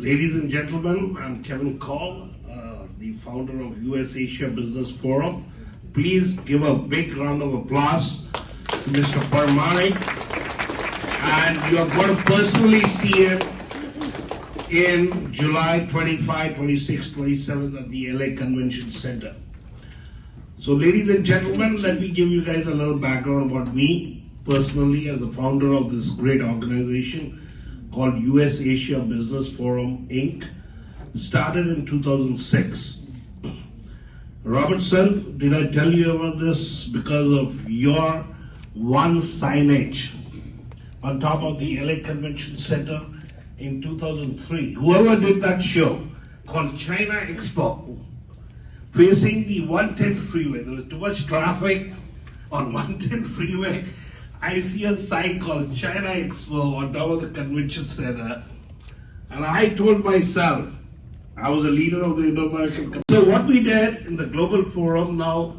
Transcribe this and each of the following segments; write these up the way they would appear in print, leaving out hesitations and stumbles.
Ladies and gentlemen, I'm Kevin Kaul, the founder of US Asia Business Forum. Please give a big round of applause to Mr. Parmani. And you are going to personally see him in July 25, 26, 27 at the LA Convention Center. So ladies and gentlemen, let me give you guys a little background about me personally as the founder of this great organization called US Asia Business Forum, Inc. Started in 2006. Robertson, did I tell you about this? Because of your one signage on top of the LA Convention Center in 2003. Whoever did that show called China Expo, facing the 110 freeway, there was too much traffic on 110 freeway. I see a sign called China Expo on top of the convention center, and I told myself, I was a leader of the Indo-American. So what we did in the Global Forum now,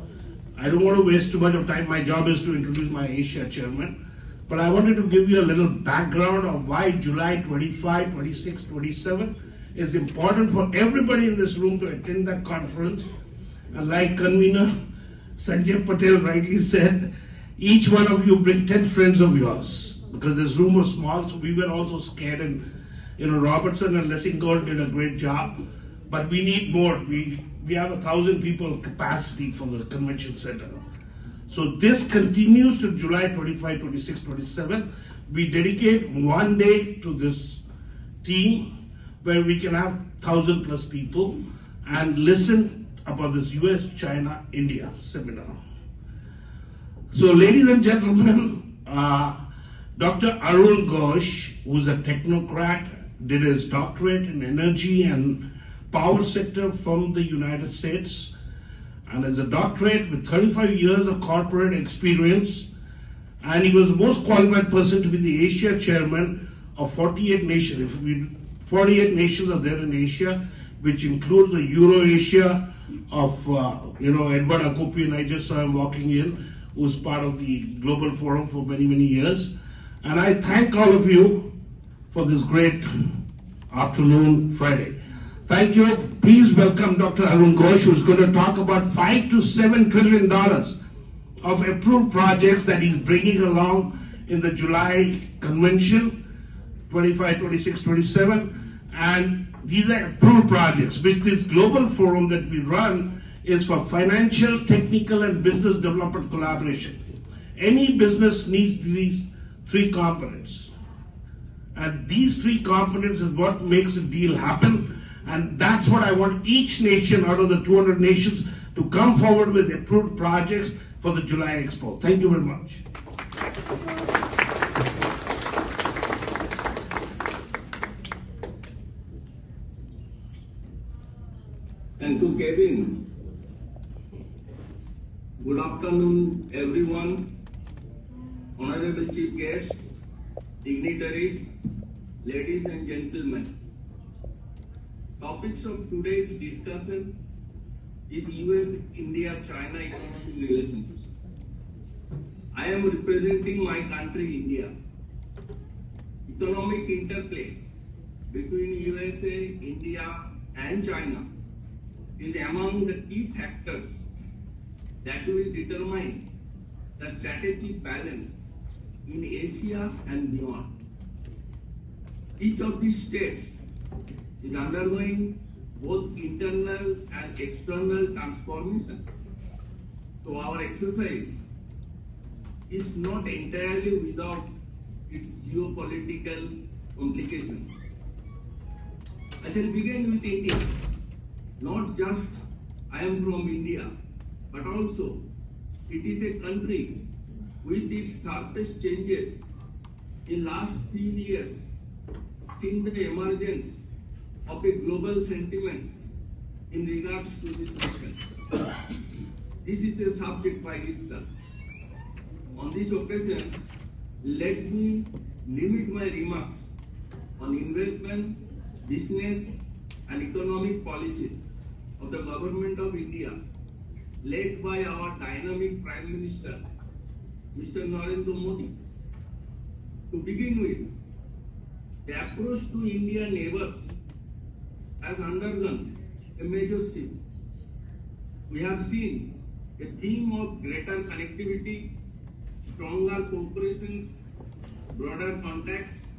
I don't want to waste too much of time. My job is to introduce my Asia chairman, but I wanted to give you a little background of why July 25, 26, 27 is important for everybody in this room to attend that conference. And like convener Sanjay Patel rightly said, each one of you bring 10 friends of yours, because this room was small, so we were also scared. And Robertson and Lessinggold did a great job, but we need more. We have 1,000 people capacity for the convention center. So this continues to July 25, 26, 27. We dedicate one day to this team where we can have 1,000 plus people and listen about this US, China, India seminar. So ladies and gentlemen, Dr. Arun Ghosh, who's a technocrat, did his doctorate in energy and power sector from the United States, and is a doctorate with 35 years of corporate experience, and he was the most qualified person to be the Asia chairman of 48 nations. 48 nations are there in Asia, which include the Euro-Asia of, Edward Akopian, I just saw him walking in, who was part of the Global Forum for many, many years. And I thank all of you for this great afternoon Friday. Thank you. Please welcome Dr. Arun Ghosh, who's going to talk about $5 to $7 trillion of approved projects that he's bringing along in the July convention, 25, 26, 27. And these are approved projects, which this global forum that we run is for financial, technical, and business development collaboration. Any business needs these three components. And these three components is what makes a deal happen. And that's what I want each nation out of the 200 nations to come forward with approved projects for the July Expo. Thank you very much. Thank you, Kevin. Good afternoon, everyone. Honorable Chief Guests, dignitaries, ladies and gentlemen. Topics of today's discussion is US-India-China economic relations. I am representing my country, India. Economic interplay between USA, India, and China is among the key factors that will determine the strategic balance in Asia and beyond. Each of these states is undergoing both internal and external transformations. So our exercise is not entirely without its geopolitical complications. I shall begin with India. Not just I am from India, but also it is a country with its sharpest changes in last few years, since the emergence of a global sentiments in regards to this nation. This is a subject by itself. On this occasion, let me limit my remarks on investment, business, and economic policies of the government of India, led by our dynamic Prime Minister, Mr. Narendra Modi. To begin with, the approach to Indian neighbors has undergone a major shift. We have seen a theme of greater connectivity, stronger cooperations, broader contacts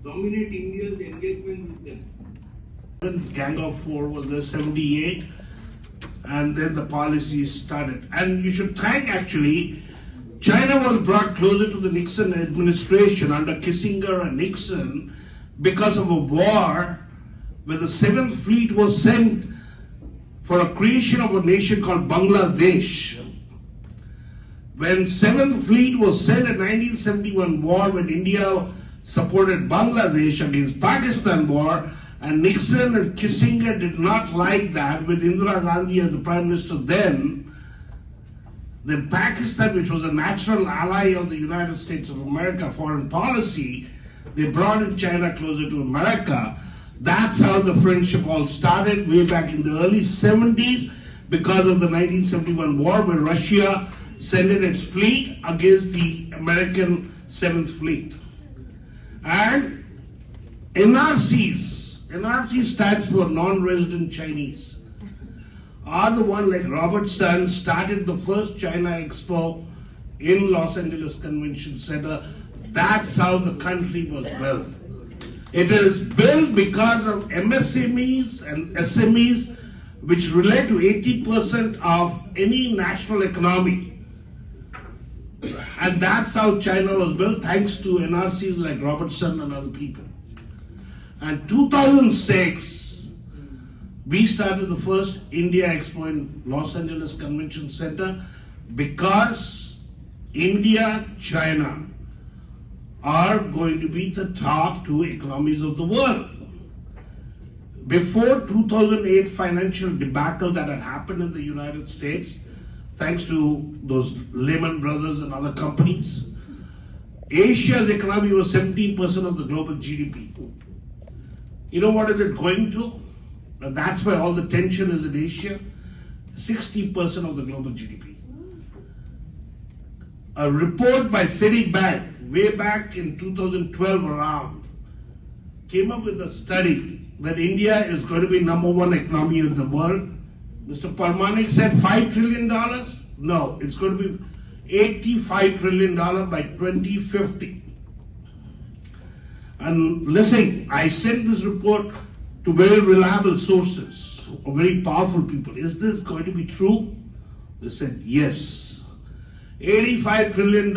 dominate India's engagement with them. Gang of Four was there, 78, and then the policy started. And you should thank, actually, China was brought closer to the Nixon administration under Kissinger and Nixon because of a war where the 7th Fleet was sent for a creation of a nation called Bangladesh. When 7th Fleet was sent in 1971 war, when India supported Bangladesh against Pakistan war, and Nixon and Kissinger did not like that, with Indira Gandhi as the Prime Minister then Pakistan, which was a natural ally of the United States of America foreign policy, they brought in China closer to America. That's how the friendship all started way back in the early 70s because of the 1971 war where Russia sent in its fleet against the American 7th Fleet. And NRC stands for non-resident Chinese, are the one like Robert Sun started the first China Expo in Los Angeles Convention Center. That's how the country was built. It is built because of MSMEs and SMEs, which relate to 80% of any national economy. And that's how China was built, thanks to NRCs like Robertson and other people. And 2006, we started the first India Expo in Los Angeles Convention Center because India, China are going to be the top two economies of the world. Before 2008 financial debacle that had happened in the United States, thanks to those Lehman Brothers and other companies, Asia's economy was 17% of the global GDP. You know what is it going to? And that's why all the tension is in Asia. 60% of the global GDP. A report by Citibank way back in 2012 around came up with a study that India is going to be #1 economy in the world. Mr. Parmanik said $5 trillion. No, it's going to be $85 trillion by 2050. And listen, I sent this report to very reliable sources, or very powerful people. Is this going to be true? They said yes. $85 trillion,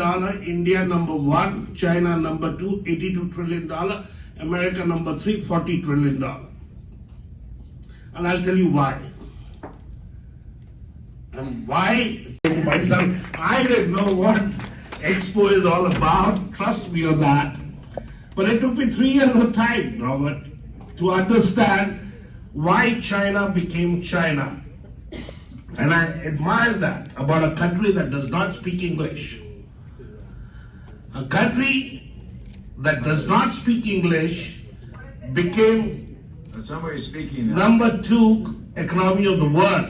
India #1, China #2, $82 trillion, America #3, $40 trillion. And I'll tell you why. And why? Myself, I didn't know what Expo is all about. Trust me on that. But it took me 3 years of time, Robert, to understand why China became China. And I admire that about a country that does not speak English. A country that does not speak English became somebody speaking now. #2 economy of the world.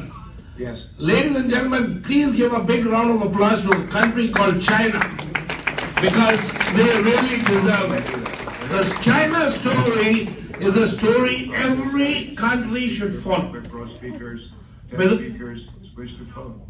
Yes. Ladies and gentlemen, please give a big round of applause to a country called China, because they really deserve it. Because China's story is a story every country should follow. Speakers, 10 speakers, switch to phone.